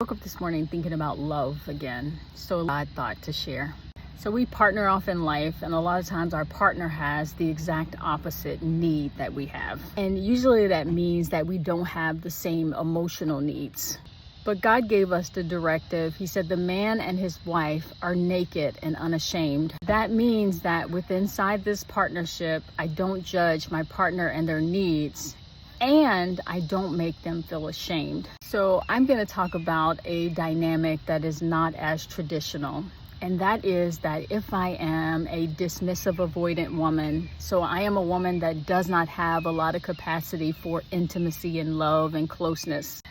woke up this morning thinking about love again. So odd thought to share. So we partner off in life, and a lot of times our partner has the exact opposite need that we have. And usually that means that we don't have the same emotional needs. But God gave us the directive. He said the man and his wife are naked and unashamed. That means that inside this partnership, I don't judge my partner and their needs, and I don't make them feel ashamed. So I'm going to talk about a dynamic that is not as traditional. And that is that if I am a dismissive, avoidant woman, so I am a woman that does not have a lot of capacity for intimacy and love and closeness,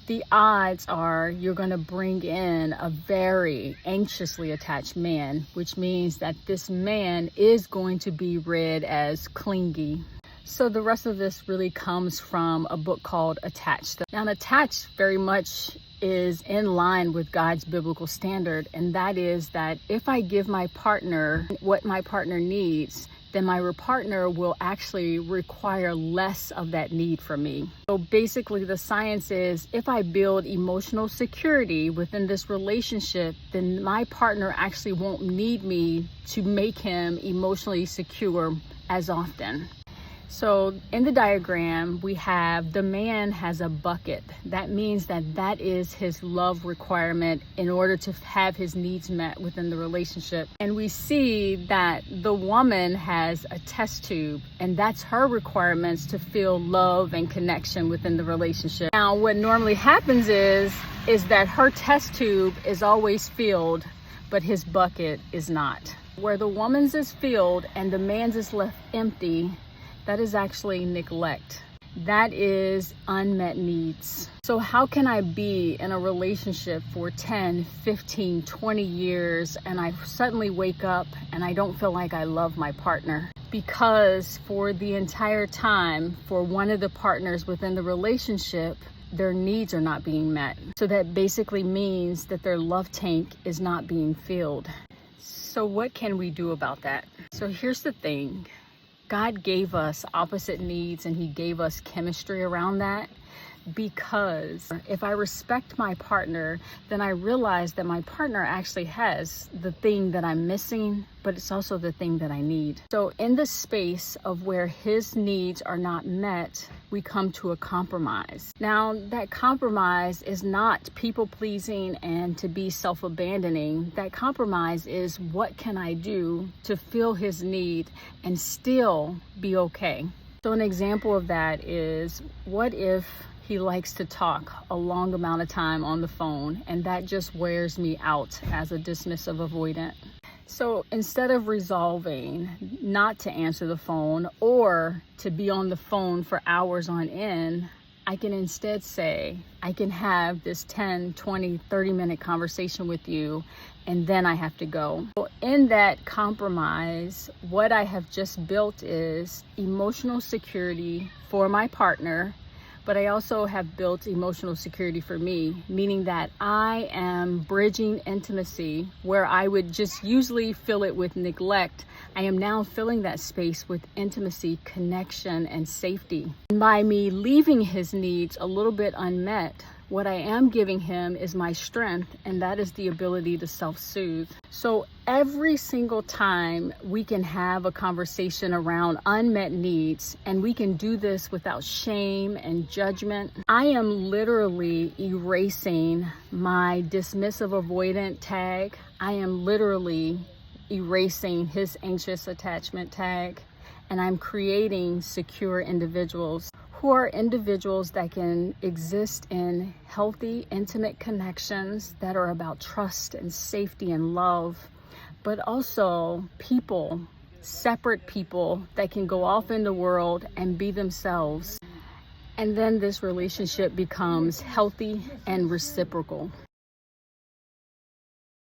the odds are you're going to bring in a very anxiously attached man, which means that this man is going to be read as clingy. So the rest of this really comes from a book called Attached. Now, Attached very much is in line with God's biblical standard, and that is that if I give my partner what my partner needs, then my partner will actually require less of that need from me. So basically the science is if I build emotional security within this relationship, then my partner actually won't need me to make him emotionally secure as often. So in the diagram, we have the man has a bucket. That means that is his love requirement in order to have his needs met within the relationship. And we see that the woman has a test tube, and that's her requirements to feel love and connection within the relationship. Now, what normally happens is that her test tube is always filled, but his bucket is not. Where the woman's is filled and the man's is left empty, that is actually neglect. That is unmet needs. So how can I be in a relationship for 10, 15, 20 years and I suddenly wake up and I don't feel like I love my partner? Because for the entire time, for one of the partners within the relationship, their needs are not being met. So that basically means that their love tank is not being filled. So what can we do about that? So here's the thing. God gave us opposite needs, and he gave us chemistry around that, because if I respect my partner, then I realize that my partner actually has the thing that I'm missing, but it's also the thing that I need. So in the space of where his needs are not met, we come to a compromise. Now, that compromise is not people-pleasing and to be self-abandoning. That compromise is, what can I do to fill his need and still be okay? So an example of that is, what if he likes to talk a long amount of time on the phone, and that just wears me out as a dismissive avoidant? So instead of resolving not to answer the phone or to be on the phone for hours on end, I can instead say, I can have this 10, 20, 30-minute conversation with you, and then I have to go. So in that compromise, what I have just built is emotional security for my partner, but I also have built emotional security for me, meaning that I am bridging intimacy where I would just usually fill it with neglect. I am now filling that space with intimacy, connection, and safety. By me leaving his needs a little bit unmet, what I am giving him is my strength, and that is the ability to self-soothe. So every single time we can have a conversation around unmet needs, and we can do this without shame and judgment, I am literally erasing my dismissive avoidant tag. I am literally erasing his anxious attachment tag, and I'm creating secure individuals who are individuals that can exist in healthy, intimate connections that are about trust and safety and love, but also people, separate people that can go off in the world and be themselves. And then this relationship becomes healthy and reciprocal.